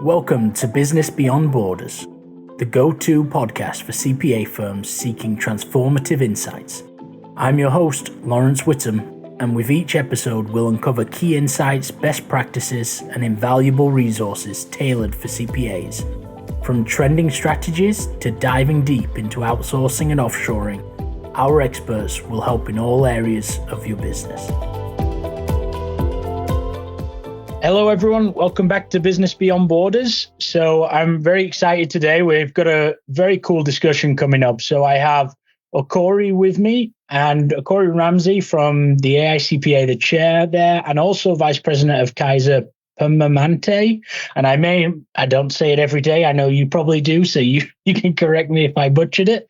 Welcome to Business Beyond Borders, the go-to podcast for CPA firms seeking transformative insights. I'm your host, Lawrence Whittam, and with each episode we'll uncover key insights, best practices, and invaluable resources tailored for CPAs. From trending strategies to diving deep into outsourcing and offshoring, our experts will help in all areas of your business. Hello, everyone. Welcome back to Business Beyond Borders. So I'm very excited today. We've got a very cool discussion coming up. So I have Okorie with me and Okorie Ramsey from the AICPA, the chair there, and also Vice President of Kaiser Permanente. And I don't say it every day. I know you probably do. So you can correct me if I butchered it.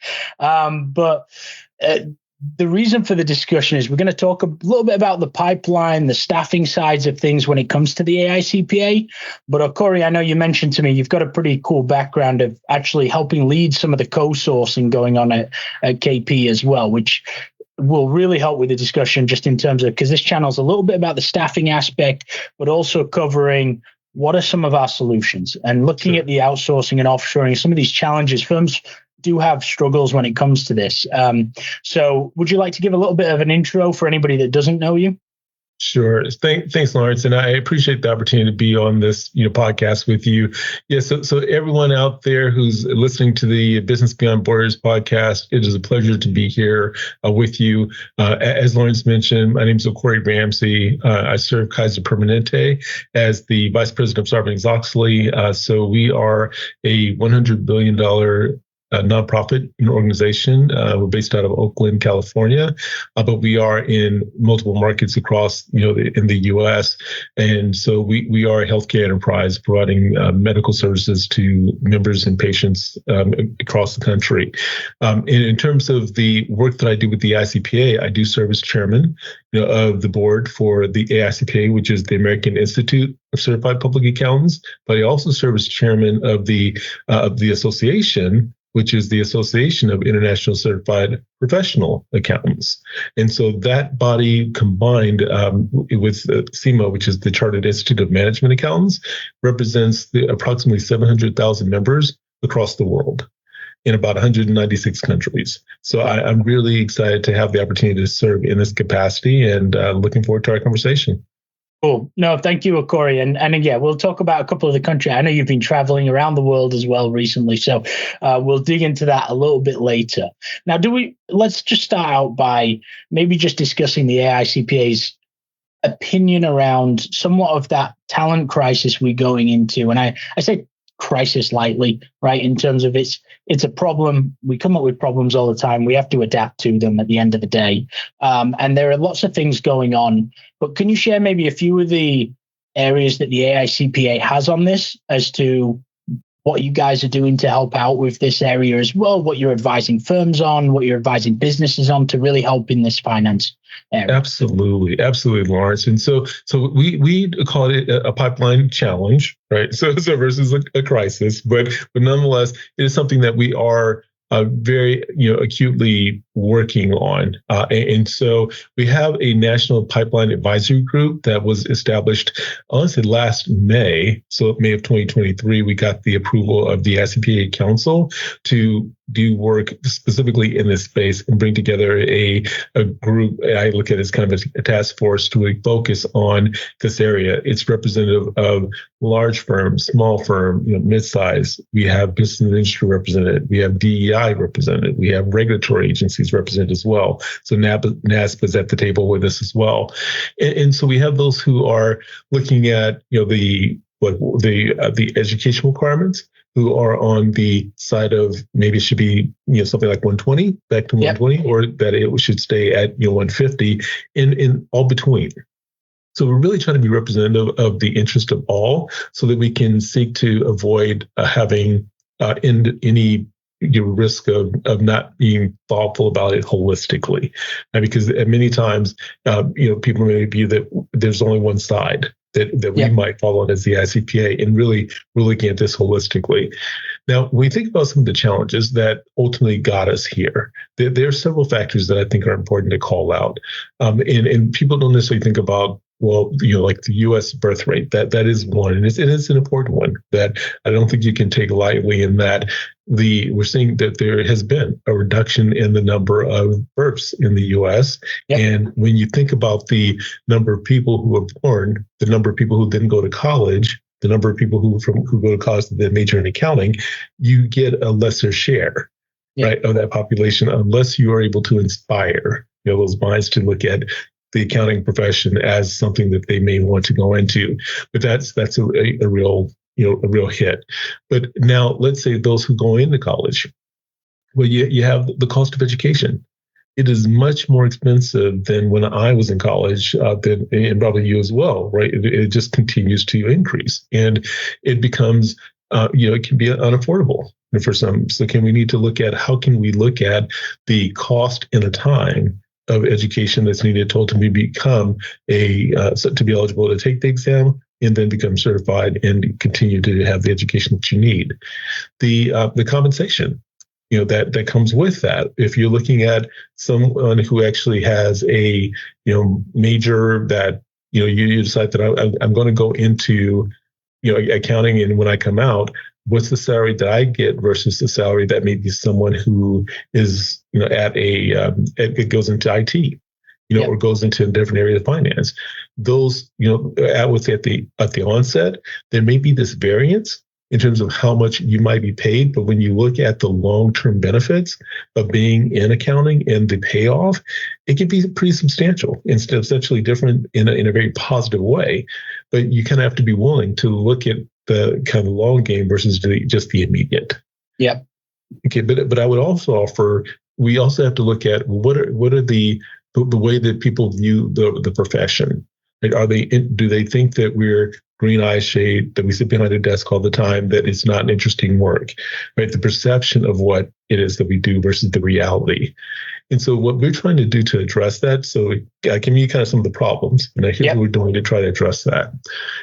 The reason for the discussion is we're going to talk a little bit about the pipeline, the staffing sides of things when it comes to the AICPA. But Okorie, I know you mentioned to me you've got a pretty cool background of actually helping lead some of the co-sourcing going on at KP as well, which will really help with the discussion just in terms of, because this channel is a little bit about the staffing aspect, but also covering what are some of our solutions and looking at the outsourcing and offshoring, some of these challenges firms do have struggles when it comes to this. So would you like to give a little bit of an intro for anybody that doesn't know you? Sure. Thanks, Lawrence. And I appreciate the opportunity to be on this podcast with you. Yeah, so everyone out there who's listening to the Business Beyond Borders podcast, it is a pleasure to be here with you. As Lawrence mentioned, my name is Okorie Ramsey. I serve Kaiser Permanente as the Vice President of Sarbanes-Oxley. So we are a $100 billion nonprofit organization. We're based out of Oakland, California, but we are in multiple markets across, in the U.S. And so we are a healthcare enterprise providing medical services to members and patients across the country. In terms of the work that I do with the ICPA, I do serve as chairman of the board for the AICPA, which is the American Institute of Certified Public Accountants. But I also serve as chairman of the association, which is the Association of International Certified Professional Accountants. And so that body combined with CIMA, which is the Chartered Institute of Management Accountants, represents approximately 700,000 members across the world in about 196 countries. So I'm really excited to have the opportunity to serve in this capacity and looking forward to our conversation. Cool. No, thank you, Okorie. And yeah, we'll talk about a couple of the countries. I know you've been traveling around the world as well recently, so we'll dig into that a little bit later. Now, let's just start out by maybe just discussing the AICPA's opinion around somewhat of that talent crisis we're going into. And I say crisis lightly, right? In terms of it's a problem. We come up with problems all the time. We have to adapt to them at the end of the day. And there are lots of things going on. But can you share maybe a few of the areas that the AICPA has on this as to what you guys are doing to help out with this area as well, what you're advising firms on, what you're advising businesses on to really help in this finance area? Absolutely, Lawrence. And so we call it a pipeline challenge, right? So versus a crisis, but nonetheless, it is something that we are very acutely working on. And so we have a national pipeline advisory group that was established, honestly, last May. So May of 2023, we got the approval of the ICPA Council to do work specifically in this space and bring together a group. I look at it as kind of a task force to really focus on this area. It's representative of large firms, small firm, mid-size. We have business and industry represented. We have DEI represented. We have regulatory agencies represented as well. So NASPA is at the table with us as well. And so we have those who are looking at the education requirements, who are on the side of maybe it should be something like 120, back to 120, or that it should stay at 150, in all between. So we're really trying to be representative of the interest of all, so that we can seek to avoid having any risk of not being thoughtful about it holistically, because many times people may view that there's only one side that we might follow as the ICPA, and really looking at this holistically. Now, when we think about some of the challenges that ultimately got us here, there are several factors that I think are important to call out. And people don't necessarily think about well, like the U.S. birth rate, that is one, and it's an important one that I don't think you can take lightly. In that we're seeing that there has been a reduction in the number of births in the U.S. Yep. And when you think about the number of people who are born, the number of people who then go to college, the number of people who go to college that major in accounting, you get a lesser share, right, of that population, unless you are able to inspire those minds to look at the accounting profession as something that they may want to go into. But that's a real a real hit. But now let's say those who go into college, well, you have the cost of education. It is much more expensive than when I was in college, and probably you as well, right? It just continues to increase, and it becomes, it can be unaffordable for some. So we need to look at how can we look at the cost and the time of education that's needed to ultimately become to be eligible to take the exam and then become certified and continue to have the education that you need. The compensation, that comes with that. If you're looking at someone who actually has a major that you decide that I'm going to go into accounting, and when I come out, what's the salary that I get versus the salary that maybe someone who is at it goes into IT, or goes into a different area of finance. Those I would say at the onset there may be this variance in terms of how much you might be paid, but when you look at the long-term benefits of being in accounting and the payoff, it can be pretty substantial and essentially different in a very positive way. But you kind of have to be willing to look at the kind of long game versus just the immediate. Yeah. Okay, but I would also offer, we also have to look at what are the way that people view the profession. Like, do they think that we're green eye shade, that we sit behind a desk all the time, that it's not an interesting work, right? The perception of what it is that we do versus the reality. And so what we're trying to do to address that, so I can give you kind of some of the problems, and here's what we're doing to try to address that,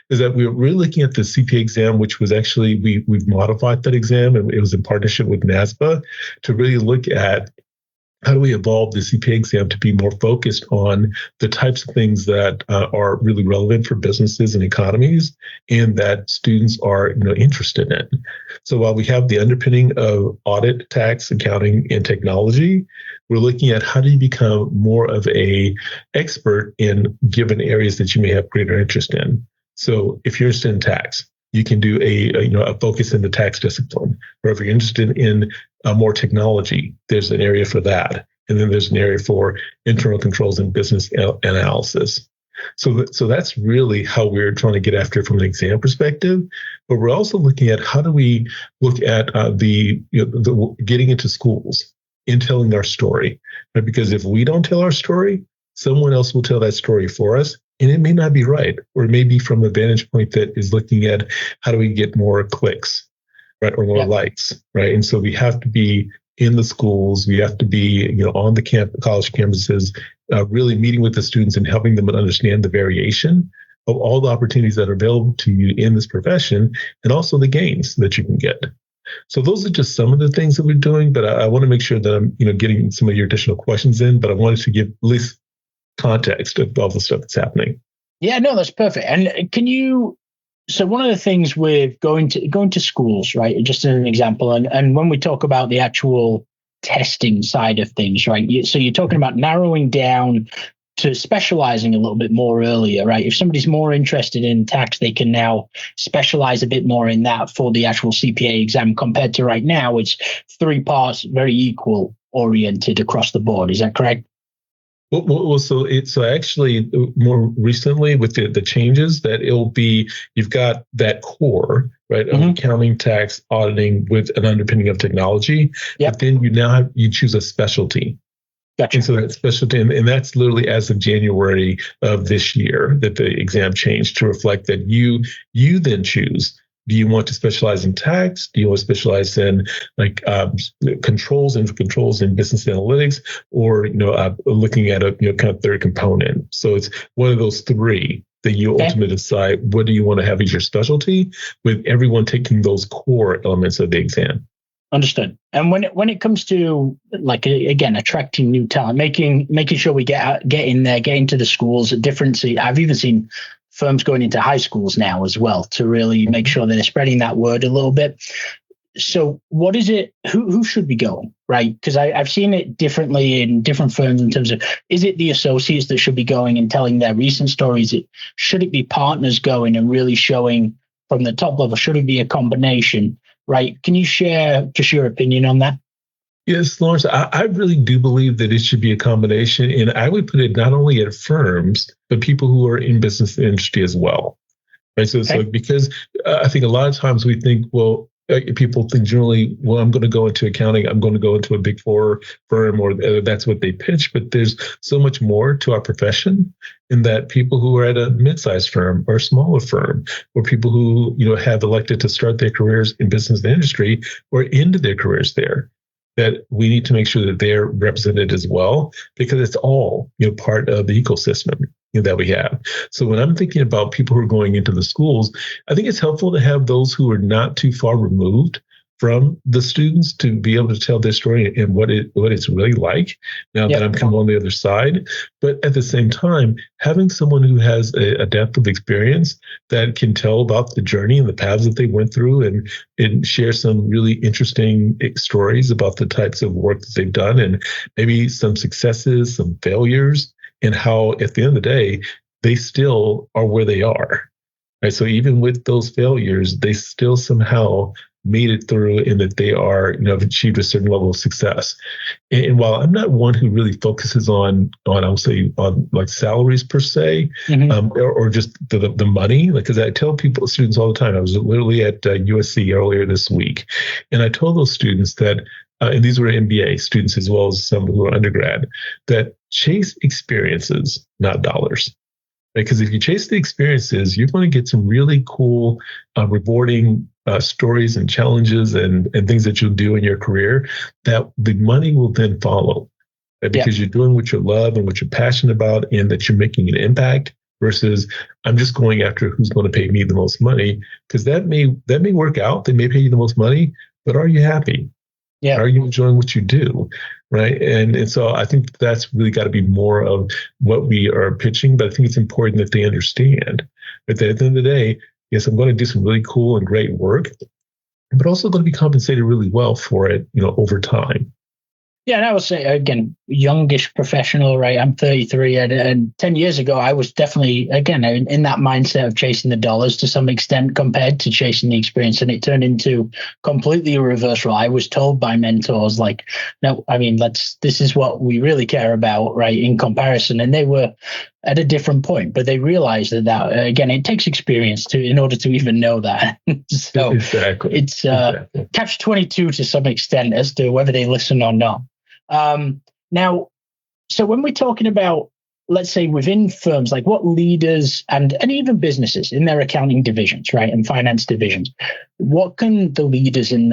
is that we're really looking at the CPA exam, which was actually, we've modified that exam, and it was in partnership with NASBA to really look at how do we evolve the CPA exam to be more focused on the types of things that are really relevant for businesses and economies, and that students are interested in. So while we have the underpinning of audit, tax, accounting, and technology, we're looking at how do you become more of a expert in given areas that you may have greater interest in. So if you're interested in tax, you can do a focus in the tax discipline. Or if you're interested in more technology, there's an area for that. And then there's an area for internal controls and business analysis. So that's really how we're trying to get after it from an exam perspective. But we're also looking at how do we look at the getting into schools and telling our story. Right? Because if we don't tell our story, someone else will tell that story for us. And it may not be right, or it may be from a vantage point that is looking at how do we get more clicks, right, or more likes, right? And so we have to be in the schools, we have to be, on the college campuses, really meeting with the students and helping them understand the variation of all the opportunities that are available to you in this profession, and also the gains that you can get. So those are just some of the things that we're doing, but I want to make sure that I'm, getting some of your additional questions in, but I wanted to give at least context of all the stuff that's happening. Yeah, no, that's perfect. And so one of the things with going to schools, right, just as an example, and when we talk about the actual testing side of things, right, so you're talking about narrowing down to specializing a little bit more earlier, right? If somebody's more interested in tax, they can now specialize a bit more in that for the actual CPA exam, compared to right now, it's 3 parts, very equal oriented across the board. Is that correct? Well, so actually more recently with the changes that you've got that core, right, of accounting, tax, auditing with an underpinning of technology. But then you choose a specialty. Gotcha. And so that specialty, and that's literally as of January of this year that the exam changed to reflect that you then choose. Do you want to specialize in tax? Do you want to specialize in controls and business analytics, or looking at a kind of third component? So it's one of those 3 that you ultimately decide what do you want to have as your specialty, with everyone taking those core elements of the exam. Understood. And when it comes to like again attracting new talent, making sure we get in there, get into the schools at different. I've even seen firms going into high schools now as well to really make sure that they're spreading that word a little bit. So what is it? Who should be going, right? Because I've seen it differently in different firms in terms of, is it the associates that should be going and telling their recent stories? Should it be partners going and really showing from the top level? Should it be a combination, right? Can you share just your opinion on that? Yes, Lawrence, I really do believe that it should be a combination. And I would put it not only at firms, but people who are in business industry as well. Right. So because I think a lot of times we think, well, people think generally, well, I'm going to go into accounting, I'm going to go into a big four firm, or that's what they pitch. But there's so much more to our profession in that people who are at a mid-sized firm or a smaller firm, or people who, have elected to start their careers in business industry or into their careers there, that we need to make sure that they're represented as well, because it's all, part of the ecosystem that we have. So when I'm thinking about people who are going into the schools, I think it's helpful to have those who are not too far removed from the students to be able to tell their story and what it's really like now that I'm coming on the other side. But at the same time, having someone who has a depth of experience that can tell about the journey and the paths that they went through and share some really interesting stories about the types of work that they've done, and maybe some successes, some failures, and how at the end of the day, they still are where they are. Right? So even with those failures, they still somehow made it through, and that they are, have achieved a certain level of success. And while I'm not one who really focuses on I would say on like salaries per se, or just the money, because I tell students all the time. I was literally at USC earlier this week, and I told those students that, and these were MBA students as well as some who are undergrad, that chase experiences, not dollars. Because if you chase the experiences, you're going to get some really cool, rewarding stories and challenges and things that you'll do in your career, that the money will then follow. Right? Because you're doing what you love and what you're passionate about, and that you're making an impact, versus I'm just going after who's going to pay me the most money. Because that may work out. They may pay you the most money, but are you happy? Yeah. Are you enjoying what you do? Right. And so I think that's really got to be more of what we are pitching. But I think it's important that they understand that at the end of the day, yes, I'm going to do some really cool and great work, but also going to be compensated really well for it, over time. Yeah, and I would say, again, youngish professional, right? I'm 33, and 10 years ago, I was definitely, again, in that mindset of chasing the dollars to some extent compared to chasing the experience, and it turned into completely a reverse role. I was told by mentors, like, no, I mean, this is what we really care about, right, in comparison, and they were at a different point, but they realized that again, it takes experience in order to even know that. So exactly. It's catch-22 to some extent as to whether they listen or not. Now, so when we're talking about, let's say within firms, like what leaders and even businesses in their accounting divisions, right, and finance divisions, what can the leaders in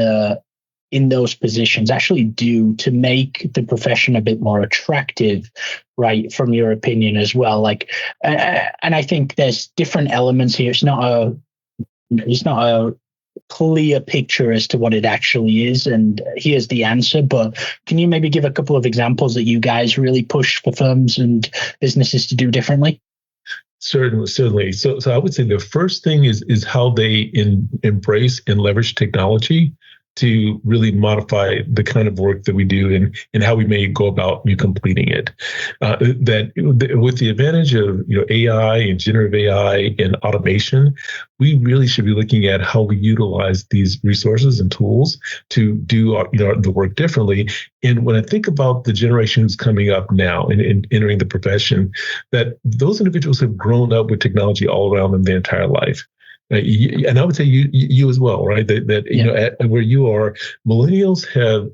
those positions actually do to make the profession a bit more attractive, right, from your opinion as well? Like, and I think there's different elements here. It's not a clear picture as to what it actually is, and here's the answer. But can you maybe give a couple of examples that you guys really push for firms and businesses to do differently? Certainly. So I would say the first thing is how they embrace and leverage technology to really modify the kind of work that we do and how we may go about completing it. With the advantage of AI and generative AI and automation, we really should be looking at how we utilize these resources and tools to do the work differently. And when I think about the generation who's coming up now and entering the profession, that those individuals have grown up with technology all around them their entire life. And I would say you as well, right? That at where you are, millennials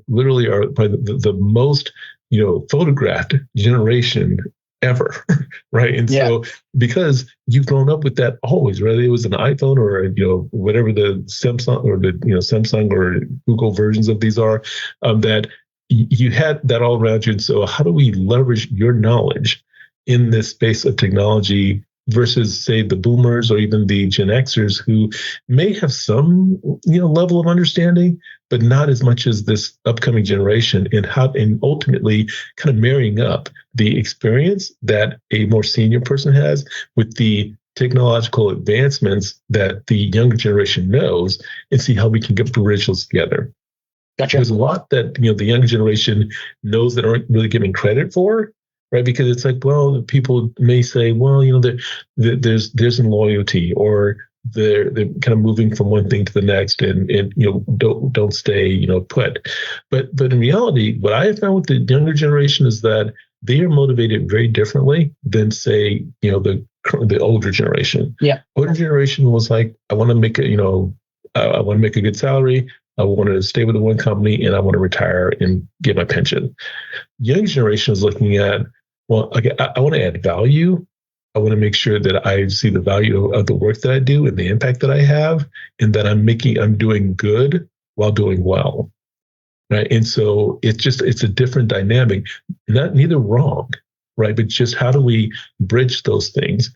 literally are the most photographed generation ever, right? And so because you've grown up with that always, whether it was an iPhone or whatever the Samsung or the Samsung or Google versions of these are, that you had that all around you. And so how do we leverage your knowledge in this space of technology versus, say, the boomers or even the Gen Xers who may have some, level of understanding, but not as much as this upcoming generation, and ultimately kind of marrying up the experience that a more senior person has with the technological advancements that the younger generation knows, and see how we can bridge those together. Gotcha. There's a lot that the younger generation knows that aren't really giving credit for, right? Because it's like, well, people may say, well, there's loyalty, or they're kind of moving from one thing to the next, and don't stay put. But in reality, what I have found with the younger generation is that they are motivated very differently than, say, the older generation. Yeah. Older generation was like, I want to make I want to make a good salary. I want to stay with the one company, and I want to retire and get my pension. Young generation is looking at, well, okay, I want to add value. I want to make sure that I see the value of the work that I do and the impact that I have, and that I'm doing good while doing well. Right. And so it's a different dynamic, neither wrong, right? But just how do we bridge those things,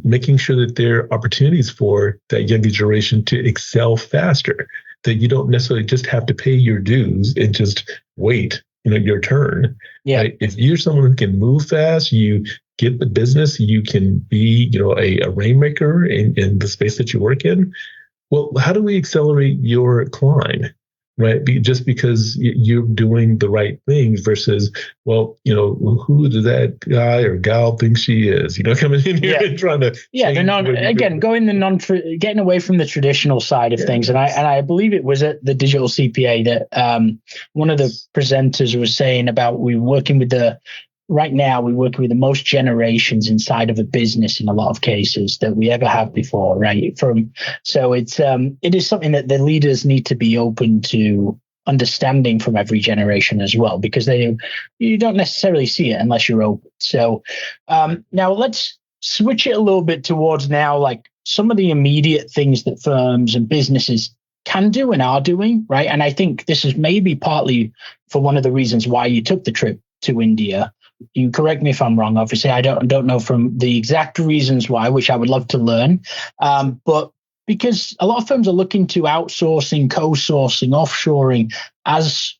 making sure that there are opportunities for that younger generation to excel faster, that you don't necessarily just have to pay your dues and just wait, your turn. Yeah. Right? If you're someone who can move fast, you get the business, you can be, a rainmaker in the space that you work in. Well, how do we accelerate your climb? Right. Just because you're doing the right things versus, well, who does that guy or gal think she is, coming in here and trying to. Yeah. Getting away from the traditional side of things. And I believe it was at the Digital CPA that one of the presenters was saying about right now we're working with the most generations inside of a business in a lot of cases that we ever have before, right? So it is something that the leaders need to be open to understanding from every generation as well, because you don't necessarily see it unless you're open. So now let's switch it a little bit towards now, like some of the immediate things that firms and businesses can do and are doing, right? And I think this is maybe partly for one of the reasons why you took the trip to India. You correct me if I'm wrong. Obviously, I don't know from the exact reasons why, which I would love to learn. But because a lot of firms are looking to outsourcing, co-sourcing, offshoring as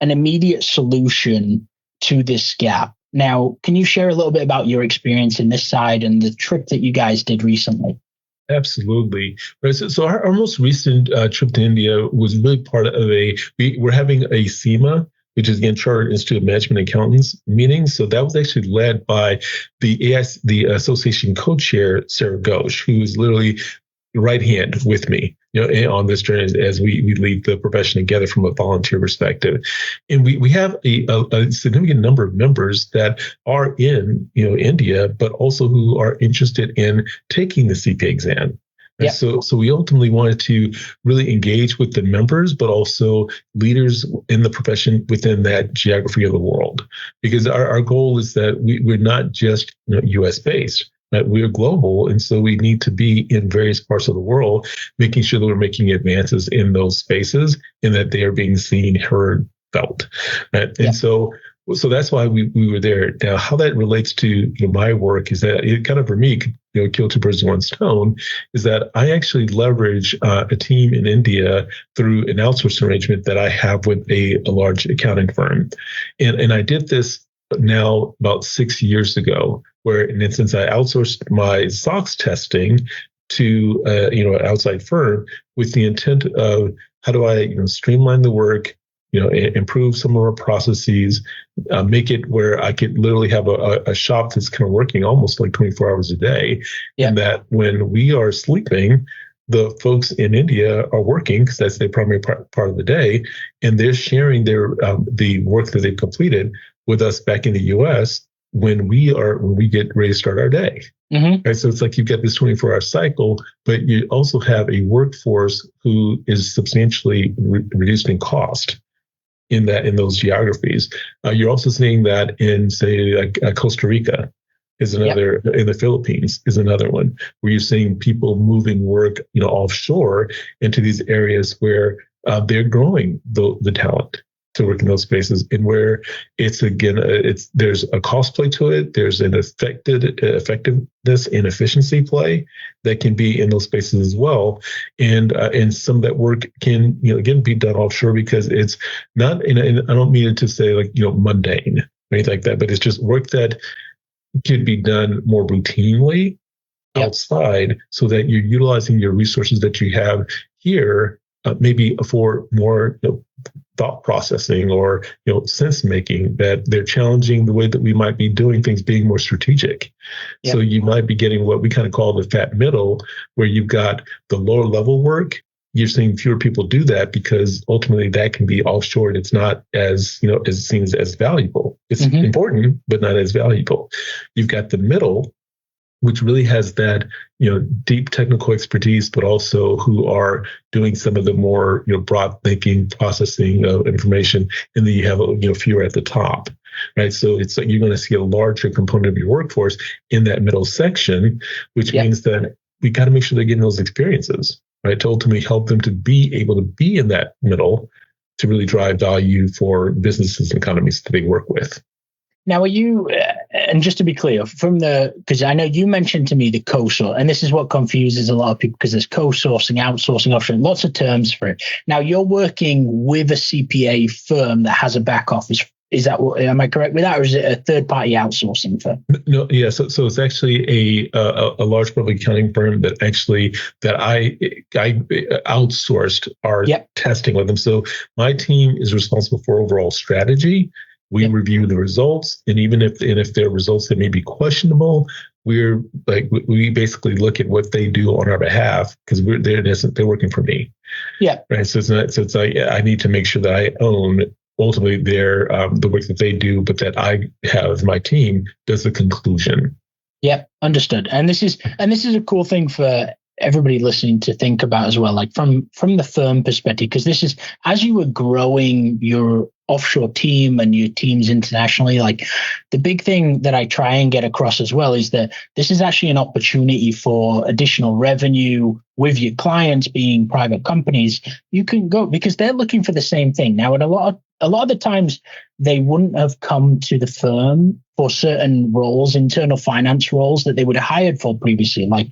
an immediate solution to this gap. Now, can you share a little bit about your experience in this side and the trip that you guys did recently? Absolutely. Right. So our most recent trip to India was really part of we're having a SEMA, which is, again, Chartered Institute of Management Accountants meeting. So that was actually led by the association co-chair, Sarah Ghosh, who is literally right hand with me, on this journey as we lead the profession together from a volunteer perspective. And we have a significant number of members that are in, India, but also who are interested in taking the CPA exam. Yeah. So we ultimately wanted to really engage with the members, but also leaders in the profession within that geography of the world, because our goal is that we're not just U.S. based. Right? We're global, and so we need to be in various parts of the world, making sure that we're making advances in those spaces and that they are being seen, heard, felt. Right? Yeah. And so that's why we were there. Now, how that relates to my work is that it kind of, for me, kill two birds with one stone, is that I actually leverage a team in India through an outsourcing arrangement that I have with a large accounting firm. And I did this now about 6 years ago, where in instance I outsourced my SOX testing to an outside firm with the intent of how do I streamline the work, improve some of our processes, make it where I could literally have a shop that's kind of working almost like 24 hours a day. Yeah. And that when we are sleeping, the folks in India are working because that's their primary part of the day, and they're sharing the work that they've completed with us back in the U.S. when we get ready to start our day. Mm-hmm. Right? So it's like you've got this 24-hour cycle, but you also have a workforce who is substantially reduced in cost in those geographies. You're also seeing that in, say, like Costa Rica is another, yep. In the Philippines is another one, where you're seeing people moving work, offshore into these areas where they're growing the talent. to work in those spaces, and where it's again, there's a cost play to it. There's an effectiveness and efficiency play that can be in those spaces as well, and some of that work can again be done offshore because it's not. And I don't mean it to say like mundane or anything like that, but it's just work that can be done more routinely outside, so that you're utilizing your resources that you have here, maybe for more thought processing or sense making, that they're challenging the way that we might be doing things, being more strategic. So you might be getting what we kind of call the fat middle, where you've got the lower level work. You're seeing fewer people do that because ultimately that can be offshore and it's not as as seen as valuable. It's important, but not as valuable. You've got the middle, which really has that deep technical expertise, but also who are doing some of the more broad thinking, processing of information, and then you have fewer at the top, right? So it's like you're going to see a larger component of your workforce in that middle section, which means that we got to make sure they're getting those experiences, right? To ultimately help them to be able to be in that middle to really drive value for businesses and economies that they work with. Now, are you, and just to be clear, because I know you mentioned to me the co-source, and this is what confuses a lot of people because there's co-sourcing, outsourcing, offshoring, lots of terms for it. Now, you're working with a CPA firm that has a back office. Is that am I correct with that, or is it a third-party outsourcing firm? No, yeah. So it's actually a large public accounting firm that I outsourced our testing with them. So my team is responsible for overall strategy. We review the results, and even if there are results that may be questionable, we basically look at what they do on our behalf because they're working for me. Yeah. Right. So it's like I need to make sure that I own ultimately their the work that they do, but that I have my team does the conclusion. Yeah, understood. And this is a cool thing for everybody listening to think about as well, like from the firm perspective, because this is as you were growing your offshore team and your teams internationally, like the big thing that I try and get across as well is that this is actually an opportunity for additional revenue with your clients being private companies. You can go because they're looking for the same thing. Now, and a lot of the times they wouldn't have come to the firm for certain roles, internal finance roles that they would have hired for previously, like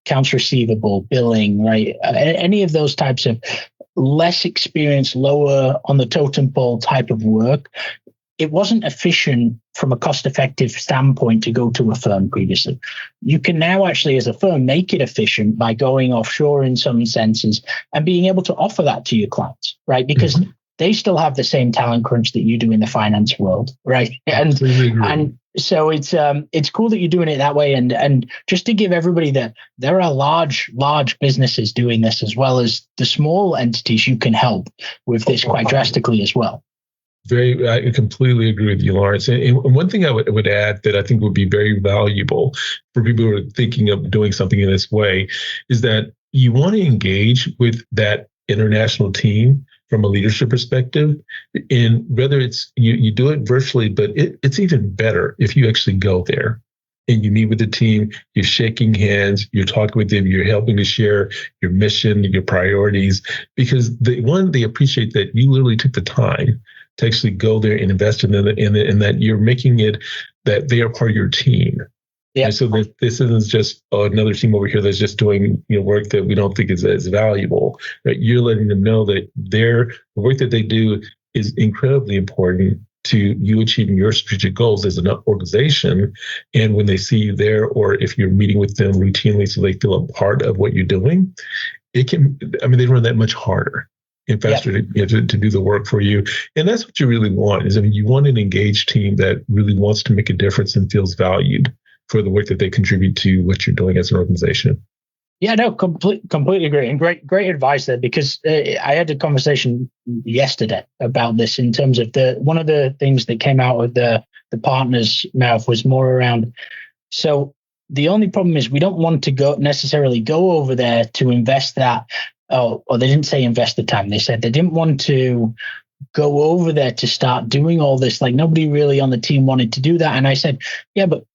accounts receivable, billing, right? Any of those types of less experienced, lower on the totem pole type of work. It wasn't efficient from a cost-effective standpoint to go to a firm previously. You can now actually, as a firm, make it efficient by going offshore in some senses and being able to offer that to your clients, right? Because they still have the same talent crunch that you do in the finance world, right? And so it's cool that you're doing it that way. And just to give everybody that there are large businesses doing this as well as the small entities you can help with this quite drastically as well. I completely agree with you, Lawrence. And one thing I would add that I think would be very valuable for people who are thinking of doing something in this way is that you want to engage with that international team from a leadership perspective. And whether it's you do it virtually, but it's even better if you actually go there and you meet with the team, you're shaking hands, you're talking with them, you're helping to share your mission, your priorities, because they appreciate that you literally took the time to actually go there and invest in them, and that you're making it that they are part of your team. Yeah. And so this isn't just another team over here that's just doing work that we don't think is as valuable. Right? You're letting them know that the work that they do is incredibly important to you achieving your strategic goals as an organization. And when they see you there, or if you're meeting with them routinely so they feel a part of what you're doing, they run that much harder and faster to do the work for you. And that's what you really want you want an engaged team that really wants to make a difference and feels valued for the work that they contribute to what you're doing as an organization. Yeah, no, completely agree. And great advice there, because I had a conversation yesterday about this in terms of one of the things that came out of the partner's mouth was more around. So the only problem is we don't want to necessarily go over there to invest that. Or they didn't say invest the time. They said they didn't want to go over there to start doing all this. Like nobody really on the team wanted to do that. And I said, yeah, but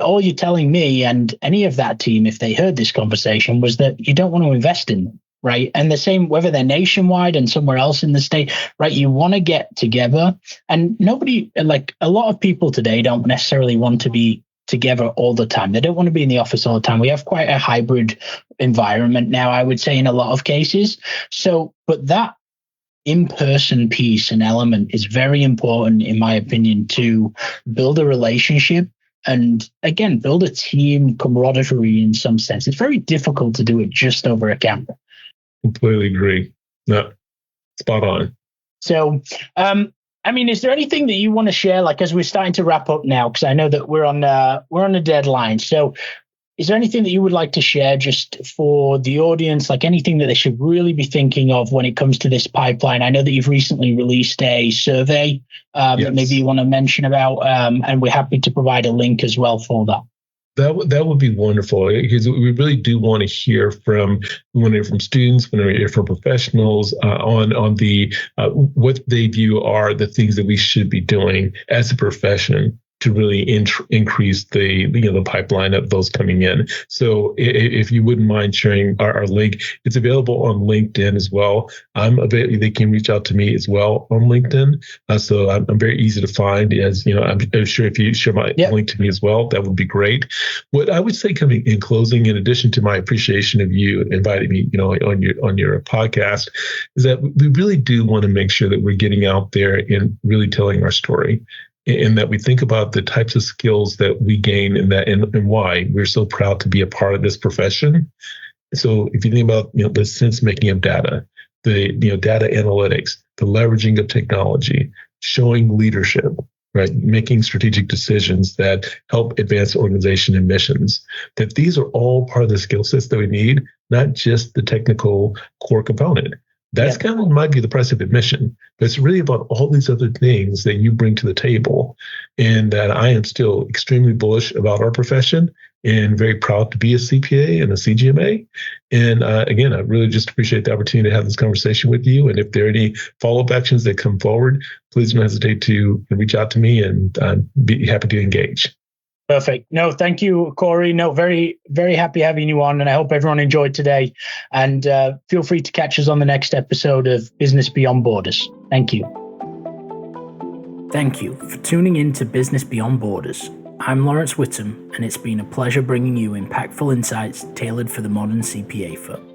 all you're telling me and any of that team, if they heard this conversation, was that you don't want to invest in them, right? And the same, whether they're nationwide and somewhere else in the state, right? You want to get together, and nobody, like a lot of people today don't necessarily want to be together all the time. They don't want to be in the office all the time. We have quite a hybrid environment now, I would say, in a lot of cases. So, but that in-person piece and element is very important, in my opinion, to build a relationship and, again, build a team camaraderie in some sense. It's very difficult to do it just over a camera. Completely agree. No, spot on. So, I mean, is there anything that you want to share, like as we're starting to wrap up now, because I know that we're on a deadline. So is there anything that you would like to share just for the audience, like anything that they should really be thinking of when it comes to this pipeline? I know that you've recently released a survey that maybe you want to mention about, and we're happy to provide a link as well for that. That would be wonderful, because we really do want to hear from students, when we hear from professionals on the what they view are the things that we should be doing as a profession to really increase the pipeline of those coming in. So if you wouldn't mind sharing our link, it's available on LinkedIn as well. They can reach out to me as well on LinkedIn. So I'm very easy to find. As you know, I'm sure if you share my link to me as well, that would be great. What I would say, coming in closing, in addition to my appreciation of you inviting me, on your podcast, is that we really do want to make sure that we're getting out there and really telling our story, and that we think about the types of skills that we gain and why we're so proud to be a part of this profession. So if you think about, the sense making of data, the, data analytics, the leveraging of technology, showing leadership, right? Making strategic decisions that help advance organization and missions, that these are all part of the skill sets that we need, not just the technical core component. That's kind of, might be the price of admission, but it's really about all these other things that you bring to the table. And that I am still extremely bullish about our profession and very proud to be a CPA and a CGMA. And again, I really just appreciate the opportunity to have this conversation with you. And if there are any follow-up actions that come forward, please don't hesitate to reach out to me, and I'd be happy to engage. Perfect. No, thank you, Corey. No, very, very happy having you on, and I hope everyone enjoyed today. And feel free to catch us on the next episode of Business Beyond Borders. Thank you. Thank you for tuning in to Business Beyond Borders. I'm Lawrence Whittam, and it's been a pleasure bringing you impactful insights tailored for the modern CPA firm.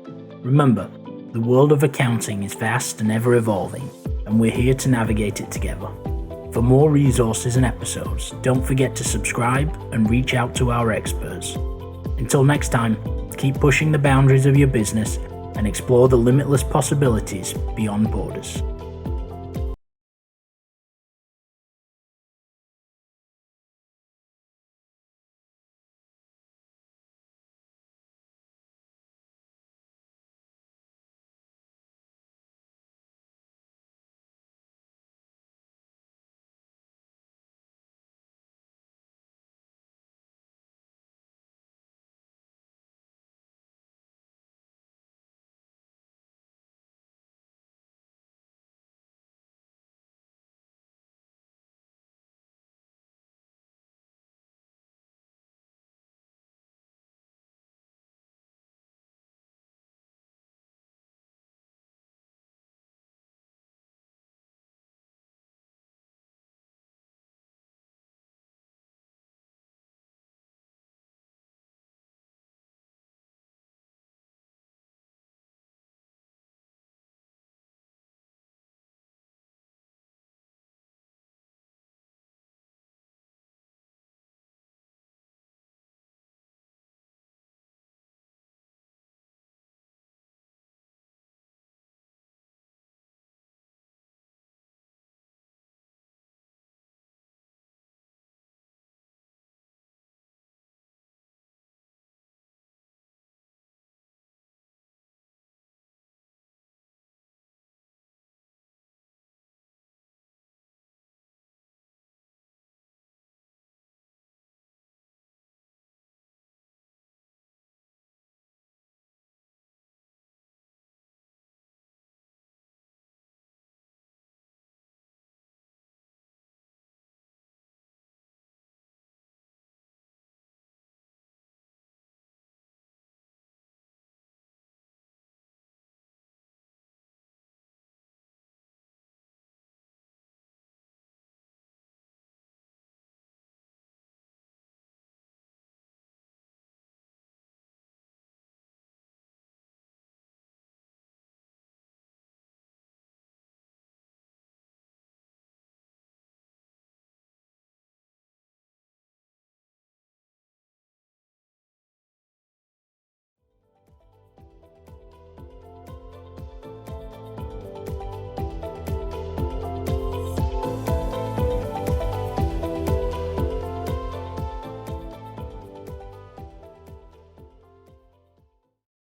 Remember, the world of accounting is vast and ever evolving, and we're here to navigate it together. For more resources and episodes, don't forget to subscribe and reach out to our experts. Until next time, keep pushing the boundaries of your business and explore the limitless possibilities beyond borders.